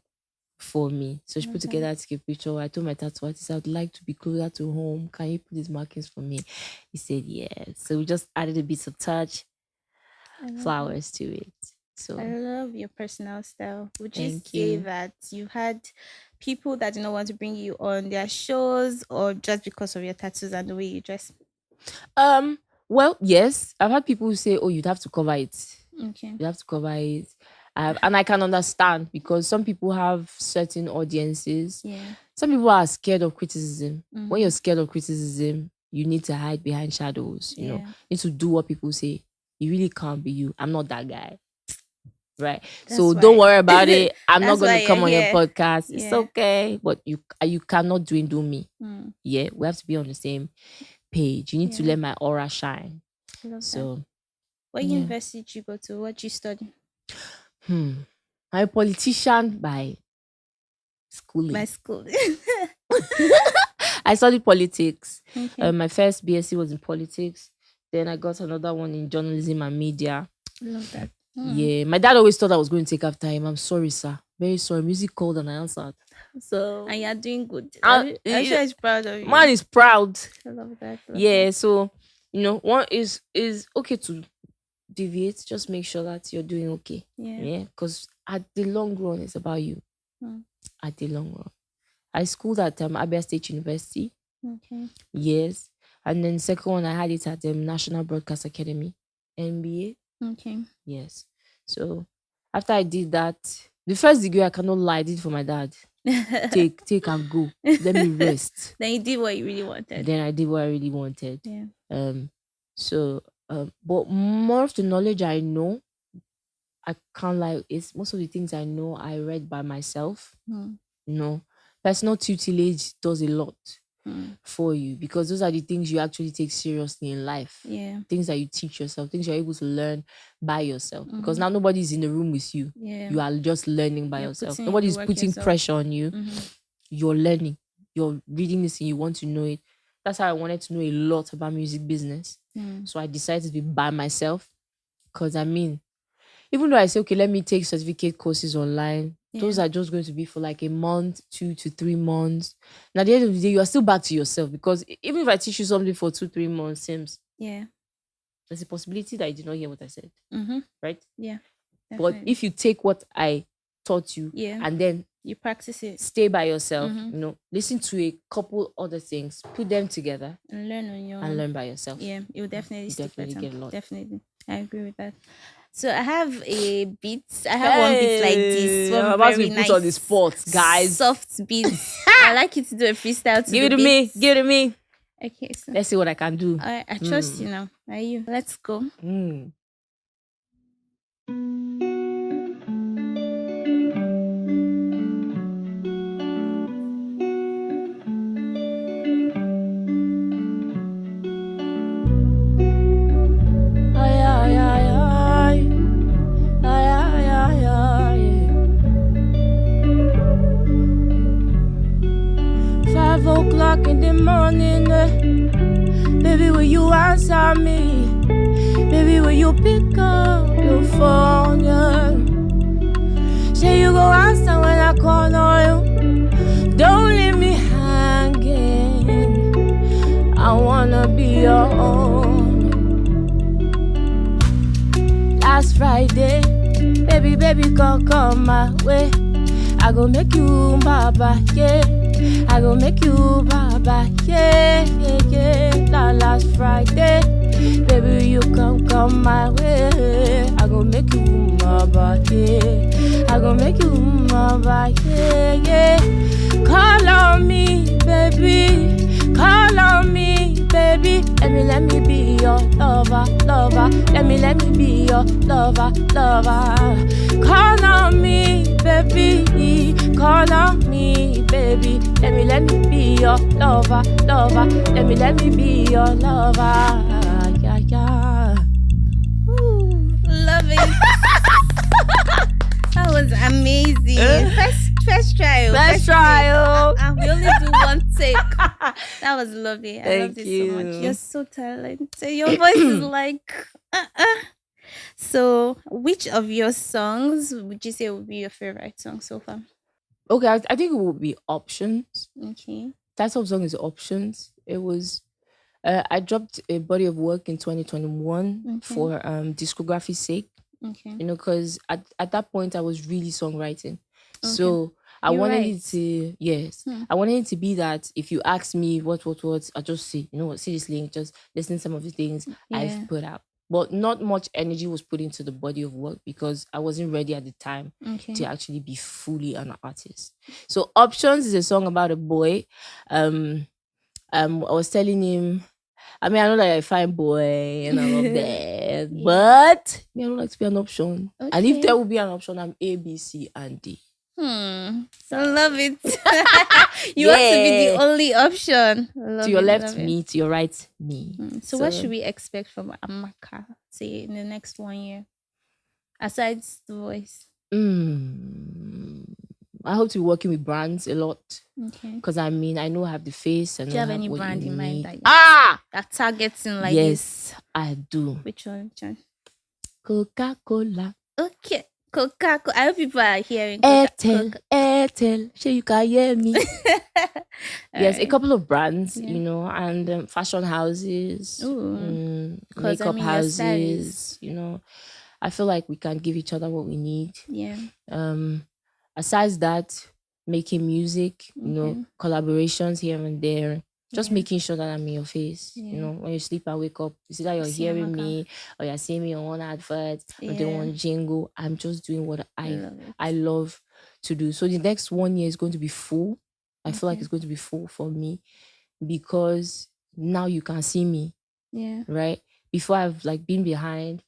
S2: for me. So she put together, took a picture. I told my tattoo artist, I would like to be closer to home. Can you put these markings for me? He said yes. So we just added a bit of touch, flowers to it. So
S1: I love your personal style. Would you
S2: Thank
S1: say
S2: you.
S1: that you've had people that do not want to bring you on their shows, or just because of your tattoos and the way you dress?
S2: Well, yes. I've had people who say, oh, you'd have to cover it.
S1: Okay.
S2: You have to cover it. And I can understand, because some people have certain audiences.
S1: Yeah.
S2: Some people are scared of criticism. When you're scared of criticism, you need to hide behind shadows. You know, you need to do what people say. You really can't be you. I'm not that guy. Right. So
S1: That's
S2: don't
S1: why-
S2: worry about it. I'm not
S1: That's
S2: going
S1: why
S2: to come
S1: you're
S2: on your
S1: here.
S2: podcast. It's
S1: Yeah.
S2: okay. But you cannot do me. Yeah. We have to be on the same page. You need to
S1: Yeah.
S2: let my aura shine.
S1: I love that.
S2: So
S1: What
S2: yeah.
S1: university did you go to? What did you study?
S2: I'm a politician by schooling.
S1: My school.
S2: I studied politics.
S1: Okay.
S2: My first BSc was in politics. Then I got another one in journalism and media.
S1: I love that.
S2: Yeah, my dad always thought I was going to take after him. I'm sorry, sir. Very sorry. Music called and I answered. So
S1: And you're doing good. I'm sure he's proud of you.
S2: man is proud.
S1: I love that.
S2: Yeah, so one is okay to deviate. Just make sure that you're doing okay. Yeah, because at the long run, it's about you. At the long run, I schooled at Abia State University.
S1: Okay.
S2: Yes, and then second one I had it at the National Broadcast Academy, NBA.
S1: Okay.
S2: Yes. So after I did that, the first degree, I cannot lie, I did for my dad. Take and go. Let me rest.
S1: Then you did what you really wanted.
S2: Then I did what I really wanted.
S1: Yeah.
S2: So but more of the knowledge I know, I can't lie, it's most of the things I know I read by myself. Personal tutelage does a lot for you, because those are the things you actually take seriously in life.
S1: Yeah.
S2: Things that you teach yourself, things you're able to learn by yourself. Because now nobody's in the room with you.
S1: Yeah.
S2: You are just learning by yourself. Nobody's putting pressure on you. You're learning. You're reading this and you want to know it. That's how I wanted to know a lot about music business. So I decided to be by myself. Because even though I say, okay, let me take certificate courses online, those are just going to be for like a month, 2 to 3 months. And at the end of the day, you are still back to yourself, because even if I teach you something for 2-3 months, SIMS, there's a possibility that you did not hear what I said. Right?
S1: Yeah.
S2: Definitely. But if you take what I taught you and then
S1: you practice it,
S2: stay by yourself, listen to a couple other things, put them together
S1: and learn on your
S2: and learn by yourself.
S1: Yeah, it will definitely stick better.
S2: Get a lot.
S1: Definitely. I agree with that. So I have a beat. I have one beat like this. One
S2: about
S1: very
S2: to be
S1: nice,
S2: put on the spot, guys.
S1: Soft beat. I like you to do a freestyle to
S2: Give it to me. Give it to me.
S1: Okay. So
S2: let's see what I can do.
S1: I trust you now. Are you? Let's go.
S2: In the morning, baby, will you answer me? Baby, will you pick up your phone? Say you go answer when I call on you. Don't leave me hanging. I wanna be your own. Last Friday, baby, come my way. I go make you baba, yeah. I go make you baba, yeah. Last Friday, baby, you come my way. I go make you baba, yeah. I go make you baba, yeah. Call on me, baby. Call on me, baby. Let me be your lover. Let me be your lover. Call on me, baby. Call on me, baby. Let me be your lover. Let me be your lover. Yeah.
S1: Ooh, love it. That was amazing. First try. We only do one take. That was lovely. I loved it so much. You're so talented. Your voice is like So which of your songs would you say would be your favorite song so far?
S2: Okay, I think it would be Options.
S1: Okay.
S2: That song is Options. It was I dropped a body of work in 2021 for discography's sake.
S1: Okay.
S2: Because at that point I was really songwriting. So I wanted it to I wanted it to be that if you ask me what I'll just say, see this link, just listen to some of the things I've put out. But not much energy was put into the body of work because I wasn't ready at the time to actually be fully an artist. So Options is a song about a boy. I was telling him, I know that you're a fine boy and I love that, but I don't like to be an option. Okay. And if there will be an option, I'm A, B, C, and D.
S1: I love it. You want to be the only option.
S2: To your left, me. To your right, me.
S1: So what should we expect from Amaka, say, in the next 1 year? Aside the voice.
S2: I hope to be working with brands a lot.
S1: Okay.
S2: Because I know I have the face and
S1: Do you
S2: I
S1: have
S2: have
S1: any
S2: what
S1: brand
S2: you
S1: in mind
S2: need.
S1: that
S2: You're
S1: targeting like
S2: yes,
S1: this?
S2: I do.
S1: Which one?
S2: Coca-Cola.
S1: Okay. Coca-Cola. I hope people are hearing
S2: Airtel. Sure, you can hear me. Yes, a
S1: Alright.
S2: couple of brands,
S1: Yeah.
S2: and fashion houses, makeup
S1: your style is-
S2: houses. I feel like we can give each other what we need.
S1: Yeah.
S2: Aside that, making music,
S1: Okay.
S2: collaborations here and there. Just
S1: Yeah.
S2: making sure that I'm in your face.
S1: Yeah.
S2: When you sleep and wake up, you see that you're
S1: See
S2: hearing
S1: Amaka.
S2: me or you're seeing me on one advert or
S1: Yeah.
S2: doing one jingle. I'm just doing what
S1: love it.
S2: I love to do. So the next 1 year is going to be full. I feel like
S1: Okay.
S2: it's going to be full for me because now you can see me,
S1: Yeah.
S2: right? Before I've like been behind,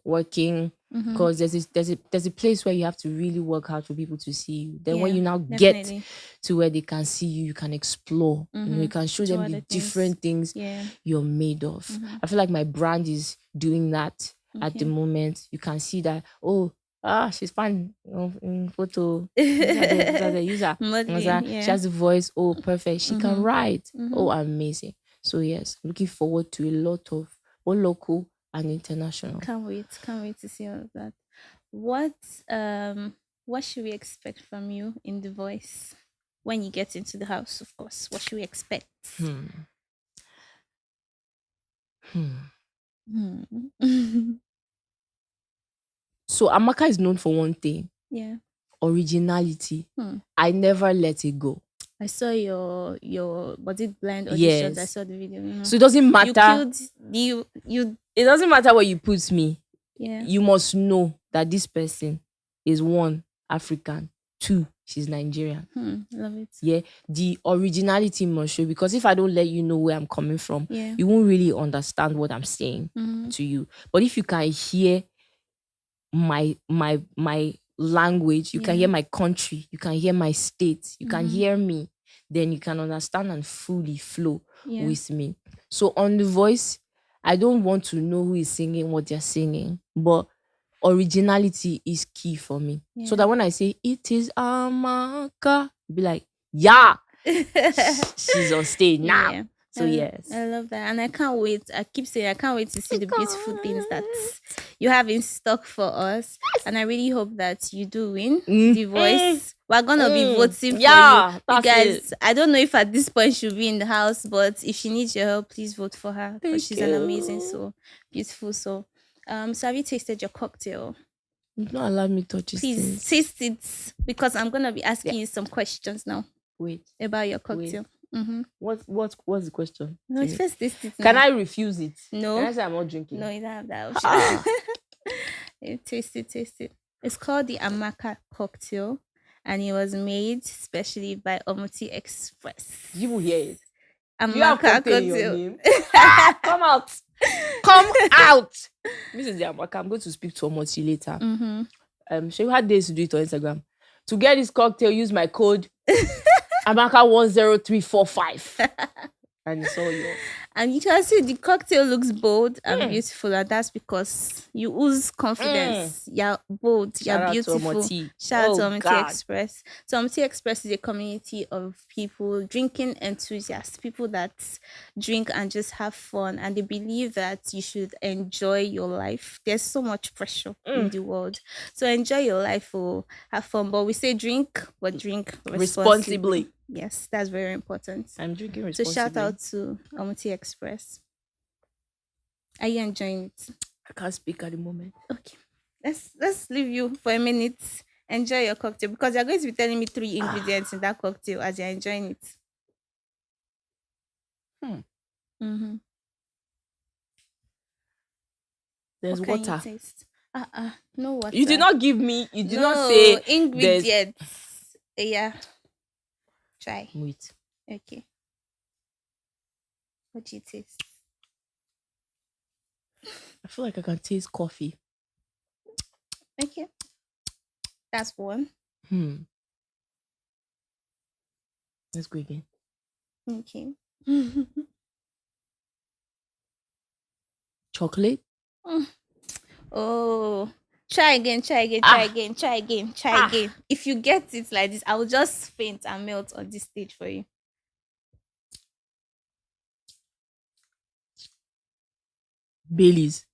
S2: working,
S1: Mhm.
S2: because there's a place where you have to really work hard for people to see you. Then when
S1: Yeah,
S2: you now
S1: definitely.
S2: get to where they can see you, you can explore. You can show
S1: Do
S2: them
S1: other
S2: the
S1: things.
S2: different things
S1: Yeah.
S2: you're made of. I feel like my brand is doing that at the
S1: Okay.
S2: moment. You can see that, she's fine in photo. The user.
S1: Modeling,
S2: She
S1: yeah.
S2: has the voice. Oh, perfect. She can write. Oh, amazing. So yes, looking forward to a lot of both local and international.
S1: Can't wait to see all of that. What should we expect from you in the voice when you get into the house? Of course, what should we expect?
S2: So Amaka is known for one thing.
S1: Yeah.
S2: Originality. I never let it go.
S1: I saw your was it blind auditions?
S2: Yes.
S1: I saw the video.
S2: So it doesn't matter.
S1: You
S2: It doesn't matter where you put me.
S1: Yeah.
S2: You must know that this person is one, African, two, she's Nigerian.
S1: Love it.
S2: Yeah. The originality must show, because if I don't let you know where I'm coming from,
S1: Yeah.
S2: you won't really understand what I'm saying to you. But if you can hear my language, you can hear my country, you can hear my state, you can hear me, then you can understand and fully flow with me. So on the voice, I don't want to know who is singing what they're singing, but originality is key for me. So that when I say it is Amaka, be like, yeah, she's on stage now.
S1: Yeah.
S2: So yes,
S1: I love that, and I can't wait. I keep saying I can't wait to see the beautiful things that you have in stock for us, and I really hope that you do win the voice. We're gonna be voting for you guys. I don't know if at this point she'll be in the house, but if she needs your help, please vote for her because she's an amazing soul, beautiful soul. So have you tasted your cocktail?
S2: You've not allowed me to touch it.
S1: Please taste it, because I'm gonna be asking you some questions now.
S2: Wait.
S1: About your cocktail.
S2: What's the question?
S1: No, first taste it now.
S2: Can I refuse it?
S1: No.
S2: Can I say I'm not drinking?
S1: No, you don't have that option. Taste it. It's called the Amaka cocktail, and it was made specially by Omuti Express.
S2: You will hear it.
S1: Amaka
S2: you have cocktail in your name? Come out. This is the Amaka. I'm going to speak to Omuti later. So you had days to do it on Instagram. To get this cocktail, use my code Amaka10345. And it's all yours.
S1: And you can see the cocktail looks bold and beautiful, and that's because you ooze confidence. You're bold, you're beautiful. Shout out to Omuti Express. So Omuti Express is a community of people, drinking enthusiasts, people that drink and just have fun, and they believe that you should enjoy your life. There's so much pressure in the world, so enjoy your life or have fun. But we say drink, but drink responsibly. Yes, that's very important.
S2: I'm drinking responsibly.
S1: So shout out to Omuti Express. Are you enjoying it?
S2: I can't speak at the moment.
S1: Okay. Let's leave you for a minute. Enjoy your cocktail, because you're going to be telling me 3 ingredients in that cocktail as you're enjoying it.
S2: There's water.
S1: No water.
S2: You did not give me. You did not say
S1: ingredients. Yeah. Try.
S2: Wait.
S1: Okay. What do you taste?
S2: I feel like I can taste coffee.
S1: Okay. That's one.
S2: Let's go again.
S1: Okay.
S2: Chocolate?
S1: Oh, Try again, try again, try again, try again, try again. If you get it like this, I will just faint and melt on this stage for you.
S2: Baileys.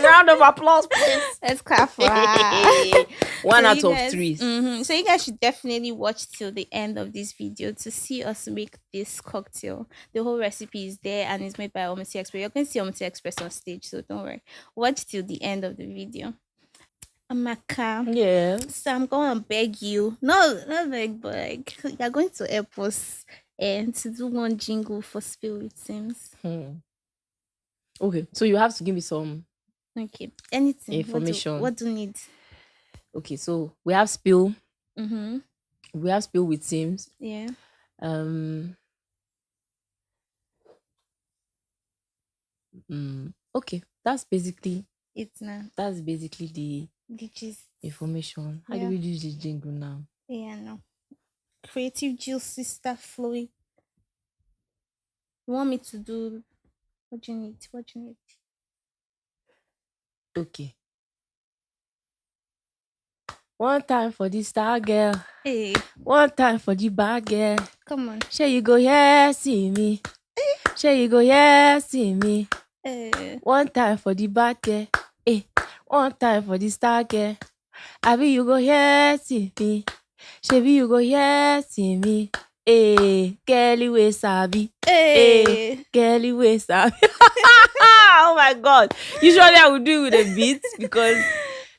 S2: Round of applause, please.
S1: Let's clap for her.
S2: One
S1: So
S2: out
S1: you
S2: of
S1: guys-
S2: 3.
S1: So you guys should definitely watch till the end of this video to see us make this cocktail. The whole recipe is there and it's made by Ometi Express. You're going to see Ometi Express on stage, so don't worry. Watch till the end of the video. Amaka.
S2: Yeah.
S1: So I'm going to beg you. No, not beg, but like, you're going to help us and to do one jingle for Spill with Sims.
S2: Okay, so you have to give me some
S1: Okay. Anything.
S2: information.
S1: What do you need?
S2: Okay, so we have Spill.
S1: Mm-hmm.
S2: We have Spill with Sims.
S1: Yeah.
S2: Okay, that's basically
S1: It's now.
S2: that's basically the
S1: Gist.
S2: information. How
S1: Yeah.
S2: do we do this jingle now?
S1: Yeah, no. Creative juices start flowing. You want me to do what you need? What you need?
S2: Okay. One time for the star girl.
S1: Hey,
S2: One time for the bad girl.
S1: come on.
S2: Shall you go here, see me? Shall you go here, see me? One time for the bad girl. One time for the star girl. Abi you go here, see me? Shebi you go here, see me? Girlie we sabi. Girlie we sabi. Oh my God. Usually I would do it with a beat because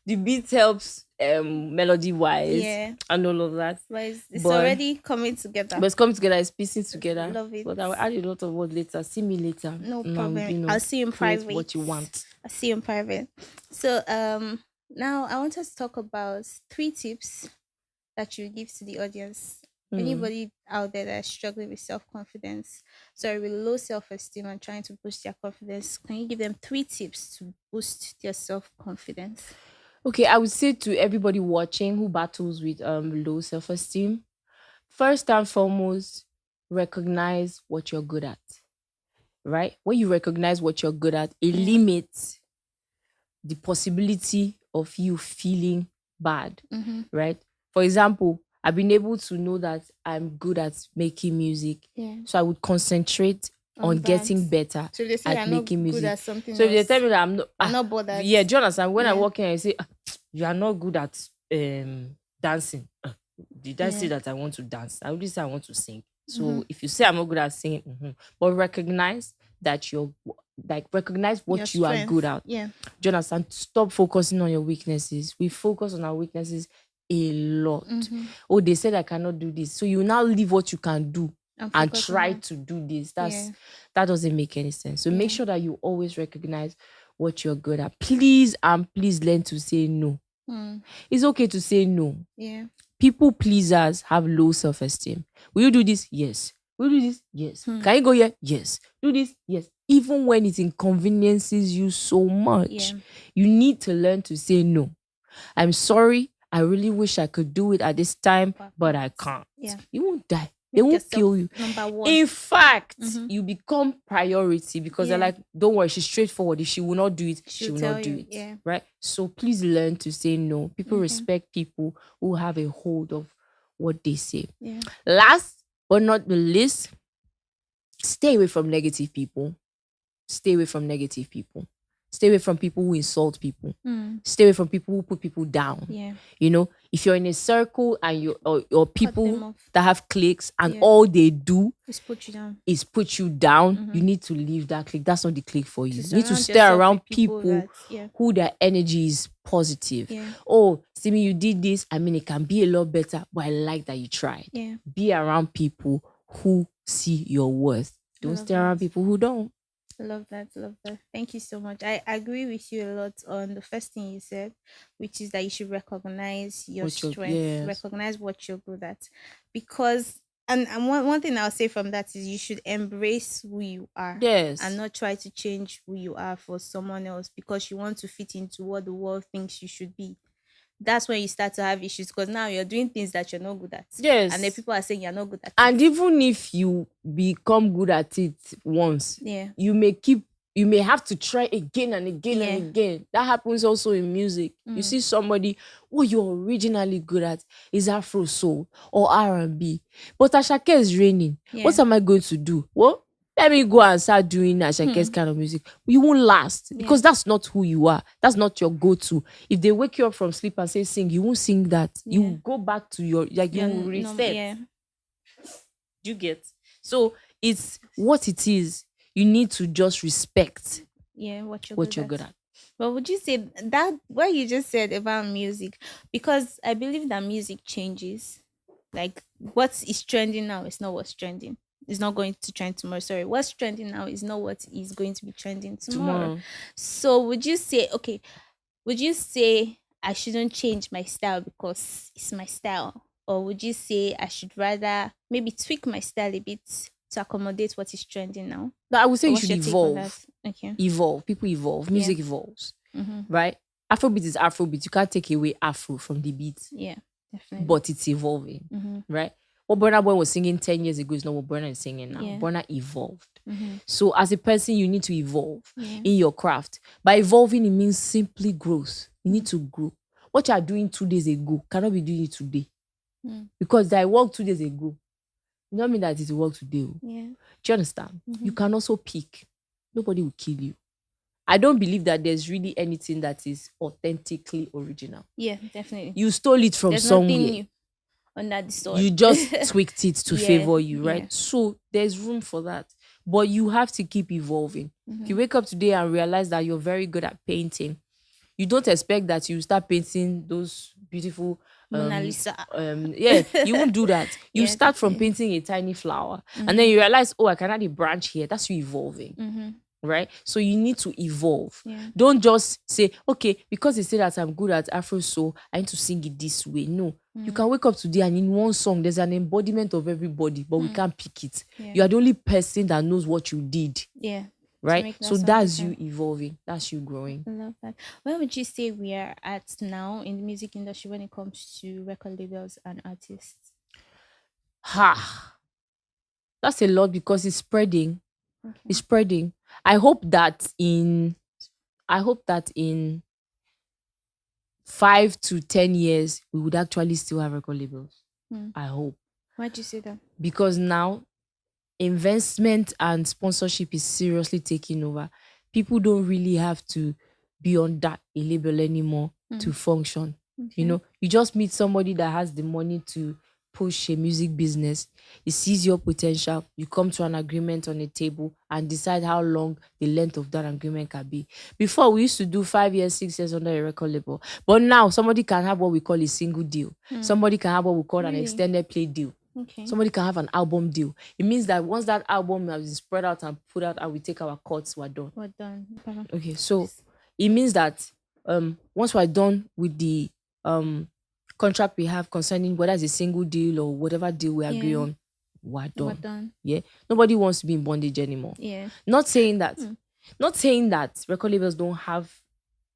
S2: the beat helps melody wise and all of that.
S1: But it's already coming together.
S2: But it's coming together, it's piecing together.
S1: Love it.
S2: But I will add a lot of words later. See me later.
S1: No problem. I'll see you in
S2: create
S1: private.
S2: what you want.
S1: I'll see you in private. So now I want us to talk about 3 tips that you give to the audience. Anybody out there that's struggling with self-confidence, with low self-esteem and trying to boost their confidence, can you give them 3 tips to boost their self-confidence?
S2: Okay, I would say to everybody watching who battles with low self-esteem, first and foremost, recognize what you're good at. Right? When you recognize what you're good at, it limits the possibility of you feeling bad. Right? For example, I've been able to know that I'm good at making music.
S1: Yeah.
S2: So I would concentrate on getting better
S1: So if they say
S2: at making music.
S1: good at something
S2: So if they
S1: else,
S2: tell me that I'm
S1: not bothered.
S2: Yeah, do you understand? When I
S1: Yeah.
S2: walk in and say, you are not good at dancing. Did I say that I want to dance? I would say I want to sing. So if you say I'm not good at singing, but recognize that recognize what
S1: Your
S2: you are
S1: strength.
S2: good at.
S1: Yeah.
S2: Do you understand? Stop focusing on your weaknesses. We focus on our weaknesses a lot. Oh, they said I cannot do this. So you now leave what you can do and
S1: focus on
S2: try
S1: that.
S2: to do this. That doesn't make any sense. So make sure that you always recognize what you're good at. Please learn to say no. It's okay to say no.
S1: Yeah.
S2: People pleasers have low self-esteem. Will you do this? Yes. Will you do this? Yes. Can you go here? Yes. Do this? Yes. Even when it inconveniences you so much, you need to learn to say no. I'm sorry. I really wish I could do it at this time, but I can't.
S1: Yeah.
S2: You won't die. They won't kill you.
S1: Number 1.
S2: In fact, you become priority because they're like, don't worry, she's straightforward. If she will not do it, she will not do it.
S1: Yeah.
S2: Right? So please learn to say no. People respect people who have a hold of what they say.
S1: Yeah.
S2: Last but not the least, stay away from negative people. Stay away from negative people. Stay away from people who insult people. Stay away from people who put people down.
S1: Yeah.
S2: You know, if you're in a circle and or people that have cliques and
S1: Yeah.
S2: all they do
S1: Just put you down.
S2: is put you down, you need to leave that clique. That's not the clique for you.
S1: To
S2: You need to
S1: surround
S2: stay
S1: yourself
S2: around
S1: with people
S2: people
S1: that-
S2: who their energy is positive.
S1: Yeah.
S2: Oh, Simi, you did this. I mean, it can be a lot better, but I like that you tried.
S1: Yeah.
S2: Be around people who see your worth. Don't
S1: love
S2: stay around
S1: that.
S2: people who don't.
S1: Love that. Thank you so much. I agree with you a lot on the first thing you said, which is that you should recognize your strength, recognize what you're good at. Because and one thing I'll say from that is you should embrace who you are.
S2: Yes.
S1: And not try to change who you are for someone else because you want to fit into what the world thinks you should be. That's when you start to have issues because now you're doing things that you're not good at.
S2: Yes.
S1: And then people are saying you're not good at
S2: And
S1: it.
S2: even if you become good at it once,
S1: Yeah.
S2: you may keep you may have to try again and again
S1: Yeah.
S2: and again. That happens also in music. You see somebody who you're originally good at is Afro soul or R&B, but Ashake is raining.
S1: Yeah.
S2: What am I going to do? Well, let me go and start doing Ashake's kind of music. You won't last because that's not who you are. That's not your go-to. If they wake you up from sleep and say sing, you won't sing that. You will go back to your you will reset.
S1: Yeah.
S2: Do you get? So it's what it is. You need to just respect
S1: what
S2: you're good at.
S1: But would you say that what you just said about music? Because I believe that music changes. Like what is trending now is not what's trending. It's not going to trend tomorrow. Sorry, what's trending now is not what is going to be trending tomorrow. So would you say, okay, would you say I shouldn't change my style because it's my style? Or would you say I should rather maybe tweak my style a bit to accommodate what is trending now?
S2: No, I would say
S1: Or
S2: you
S1: what's
S2: should
S1: your take on that?
S2: evolve.
S1: Okay.
S2: Evolve. People evolve. Music evolves. Right? Afrobeat is Afrobeat. You can't take away Afro from the beat.
S1: Yeah, definitely.
S2: But it's evolving. Right? What Burna Boy was singing 10 years ago is not what Burna is singing now.
S1: Yeah.
S2: Burna evolved. So as a person, you need to evolve
S1: Yeah.
S2: in your craft. By evolving, it means simply growth. You need to grow. What you are doing 2 days ago cannot be doing it today. Because I worked 2 days ago. You don't mean that it will work today.
S1: Yeah.
S2: Do you understand? You can also pick. Nobody will kill you. I don't believe that there's really anything that is authentically original.
S1: Yeah, definitely.
S2: You stole it from
S1: There's
S2: somewhere.
S1: nothing new under the sword.
S2: You just tweaked it to
S1: Yeah,
S2: favor you, right?
S1: yeah.
S2: So there's room for that. But you have to keep evolving. If you wake up today and realize that you're very good at painting, you don't expect that you start painting those beautiful
S1: Mona Lisa.
S2: You won't do that. You
S1: Yeah,
S2: start from
S1: definitely.
S2: painting a tiny flower, and then you realize, oh, I can add a branch here. That's you evolving. Right? So you need to evolve.
S1: Yeah.
S2: Don't just say, okay, because they say that I'm good at Afro soul, I need to sing it this way. No. You can wake up today and in one song, there's an embodiment of everybody, but we can't pick it.
S1: Yeah.
S2: You are the only person that knows what you did.
S1: Yeah.
S2: Right?
S1: make that
S2: So
S1: sound
S2: that's
S1: different.
S2: you evolving. That's you growing.
S1: I love that. Where would you say we are at now in the music industry when it comes to record labels and artists?
S2: Ha! That's a lot because it's spreading.
S1: Okay.
S2: It's spreading. I hope that in 5 to 10 years we would actually still have record labels. I hope.
S1: Why'd you say that?
S2: Because now investment and sponsorship is seriously taking over. People don't really have to be under a label anymore to function. You know, you just meet somebody that has the money to push a music business. He sees your potential. You come to an agreement on a table and decide how long the length of that agreement can be. Before, we used to do 5 years, 6 years under a record label. But now somebody can have what we call a single deal. Somebody can have what we call an extended play deal.
S1: Okay.
S2: Somebody can have an album deal. It means that once that album has been spread out and put out and we take our cuts, we're done.
S1: We're done.
S2: Okay, so it means that once we're done with the contract we have concerning whether it's a single deal or whatever deal we agree on, we're done.
S1: We're done.
S2: Yeah. Nobody wants to be in bondage anymore.
S1: Yeah.
S2: Not saying that record labels don't have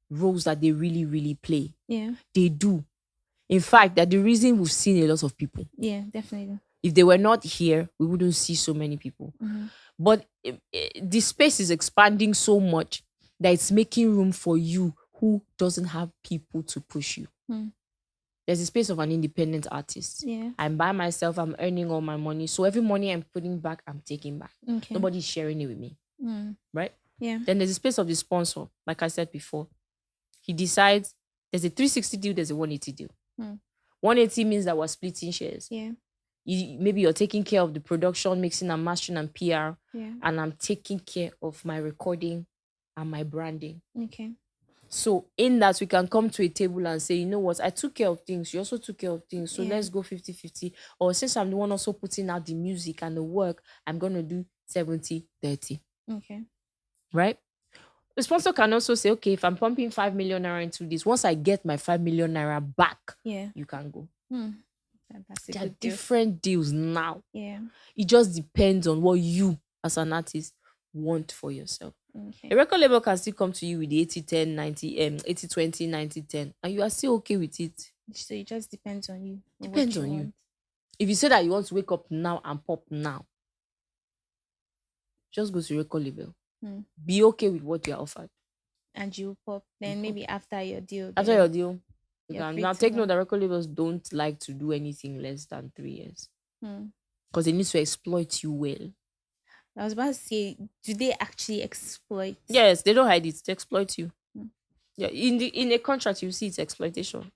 S2: roles that they really, really play.
S1: Yeah.
S2: They do. In fact, that's the reason we've seen a lot of people.
S1: Yeah, definitely.
S2: If they were not here, we wouldn't see so many people. But the space is expanding so much that it's making room for you who doesn't have people to push you. There's a space of an independent artist.
S1: Yeah.
S2: I'm by myself. I'm earning all my money. So every money I'm putting back, I'm taking back.
S1: Okay.
S2: Nobody's sharing it with me. Right?
S1: Yeah.
S2: Then there's a space of the sponsor. Like I said before, he decides there's a 360 deal, there's a 180 deal. 180 means that we're splitting shares.
S1: Yeah.
S2: Maybe you're taking care of the production, mixing and mastering and PR.
S1: Yeah.
S2: And I'm taking care of my recording and my branding.
S1: Okay.
S2: So in that, we can come to a table and say, you know what, I took care of things. You also took care of things. So let's go 50-50. Or since I'm the one also putting out the music and the work, I'm going to do 70-30.
S1: Okay.
S2: Right? The sponsor can also say, okay, if I'm pumping 5 million naira into this, once I get my 5 million naira back, you can go. There are different deals now.
S1: Yeah.
S2: It just depends on what you, as an artist, want for yourself.
S1: Okay.
S2: A record label can still come to you with the 80-10, 80-20, 90-10, and you are still okay with it.
S1: So it just depends on you.
S2: Depends on you. If you say that you want to wake up now and pop now, just go to record label.
S1: Hmm.
S2: Be okay with what you're offered.
S1: And you pop. Then maybe after your deal,
S2: After
S1: then
S2: your deal,
S1: you're free
S2: now
S1: to
S2: take note
S1: go.
S2: that record labels don't like to do anything less than 3 years
S1: Hmm.
S2: because they need to exploit you well.
S1: I was about to say, do they actually exploit?
S2: Yes, they don't hide it. They exploit you.
S1: Hmm.
S2: Yeah, in a contract you see it's exploitation.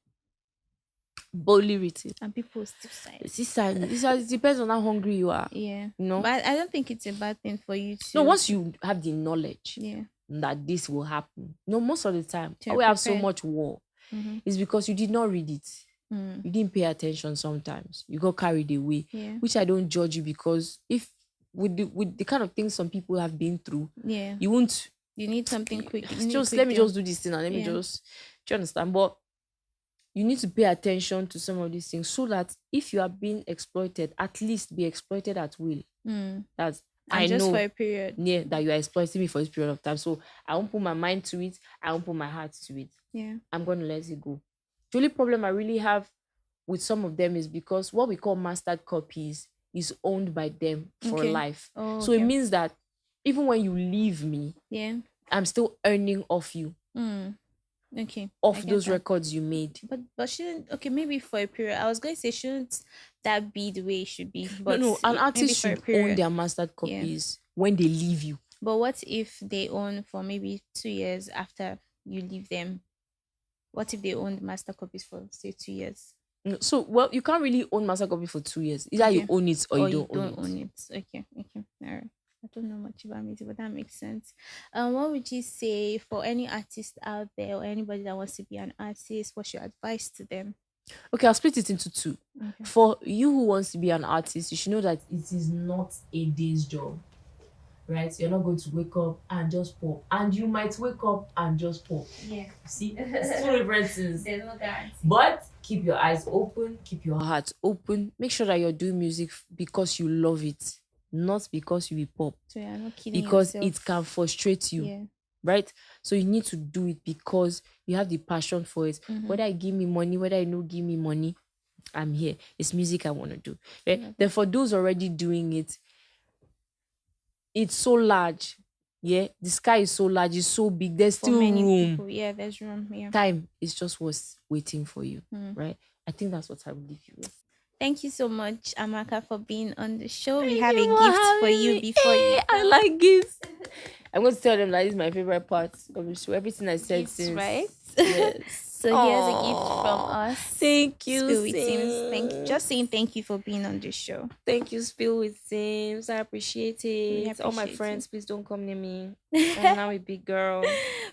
S2: Boldly written.
S1: And people still sign.
S2: See, sign it. It depends on how hungry you are.
S1: Yeah.
S2: You know.
S1: But I don't think it's a bad thing for you to.
S2: No, once you have the knowledge,
S1: Yeah.
S2: that this will happen. No, most of the time,
S1: To
S2: we have so
S1: prepare.
S2: much war.
S1: Mm-hmm.
S2: It's because you did not read it.
S1: Mm.
S2: You didn't pay attention sometimes. You got carried away.
S1: Yeah.
S2: Which I don't judge you because if with the kind of things some people have been through,
S1: Yeah.
S2: you won't.
S1: You need something quick. You need
S2: Just
S1: quick
S2: let me
S1: deal.
S2: just do this thing and let me
S1: Yeah.
S2: just. Do you understand? But you need to pay attention to some of these things so that if you are being exploited, at least be exploited at will.
S1: Mm.
S2: That's
S1: And
S2: I
S1: just
S2: know
S1: for a period.
S2: yeah, that you are exploiting me for this period of time. So I won't put my mind to it. I won't put my heart to it.
S1: Yeah.
S2: I'm going to let it go. The only problem I really have with some of them is because what we call mastered copies is owned by them for
S1: Okay.
S2: life.
S1: Oh,
S2: So it
S1: okay.
S2: means that even when you leave me,
S1: Yeah.
S2: I'm still earning off you,
S1: Mm. Okay. I
S2: off
S1: get
S2: those
S1: that.
S2: records you made.
S1: But shouldn't, okay, maybe for a period. I was going to say, shouldn't that be the way it should be? But
S2: No, an
S1: maybe
S2: artist
S1: for a
S2: should own
S1: period.
S2: their mastered copies when they leave you.
S1: But what if they own for maybe 2 years after you leave them? What if they own the master copies for say 2 years?
S2: So, well, you can't really own master copy for 2 years. Either you
S1: Okay.
S2: own it or
S1: Or
S2: you
S1: you
S2: don't
S1: don't
S2: own it.
S1: own it. Okay, okay. All right. I don't know much about music, but that makes sense. What would you say for any artist out there or anybody that wants to be an artist? What's your advice to them?
S2: Okay, I'll split it into two.
S1: Okay.
S2: For you who wants to be an artist, you should know that it is not a day's job. Right? You're not going to wake up and just pop. And you might wake up and just pop.
S1: Yeah.
S2: See? It's two different things.
S1: There's no guarantee.
S2: But keep your eyes open, keep your heart open. Make sure that you're doing music because you love it, not because you will pop.
S1: So you're not kidding
S2: Because
S1: yourself.
S2: it can frustrate you.
S1: Yeah.
S2: Right? So you need to do it because you have the passion for it.
S1: Mhm.
S2: Whether I give me money, whether I no give me money, I'm here. It's music I want to do. Right? Then for those already doing it, it's so large. Yeah, the sky is so large, it's so big. There's
S1: For
S2: still
S1: many
S2: room.
S1: people. Yeah, there's room. Yeah.
S2: Time is just what's waiting for you.
S1: Mm.
S2: Right? I think that's what I will leave you with.
S1: Thank you so much, Amaka, for being on the show. We
S2: Thank
S1: have a
S2: you for
S1: gift for
S2: having
S1: you
S2: me.
S1: before you.
S2: I like gifts. I'm going to tell them that this is my favorite part of the show. Everything I said
S1: Gifts,
S2: since.
S1: right?
S2: Yes.
S1: So here's a gift from us.
S2: Thank you,
S1: Spill with Sims.
S2: Sims.
S1: Just saying thank you for being on the show.
S2: Thank you, Spill with Sims. I appreciate it. All my
S1: appreciate
S2: friends,
S1: it.
S2: please don't come near me. I'm now a big girl.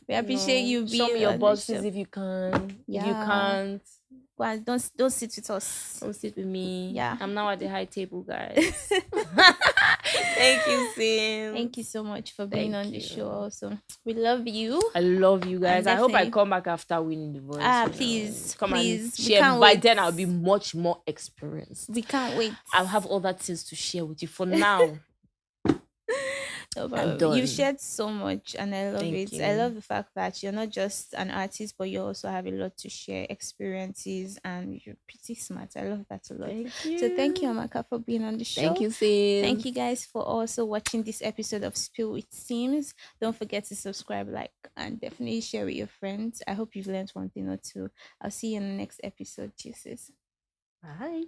S1: We appreciate you being
S2: Show me your
S1: on the
S2: bosses
S1: show.
S2: if you can. If you
S1: Yeah.
S2: can't,
S1: Go on, don't sit with us.
S2: don't sit with me.
S1: Yeah.
S2: I'm now at the high table, guys. Thank you, Sims.
S1: Thank you so much for being
S2: Thank
S1: on the
S2: you.
S1: show. Also, we love you.
S2: I love you guys.
S1: And
S2: I hope I
S1: definitely-
S2: come back after winning the voice.
S1: Please,
S2: come
S1: please.
S2: and
S1: We
S2: share.
S1: can't
S2: By
S1: wait.
S2: then, I'll be much more experienced.
S1: We can't wait.
S2: I'll have other things to share with you. For now,
S1: No
S2: I'm
S1: problem.
S2: done.
S1: You've shared so much and I love
S2: Thank
S1: it. I
S2: you.
S1: love the fact that you're not just an artist, but you also have a lot to share, experiences, and you're pretty smart. I love that a lot.
S2: Thank you.
S1: So thank you, Amaka, for being on the show.
S2: Thank you, Sis.
S1: Thank you guys for also watching this episode of Spill with Sims. Don't forget to subscribe, like, and definitely share with your friends. I hope you've learned one thing or two. I'll see you in the next episode. Cheers.
S2: Bye.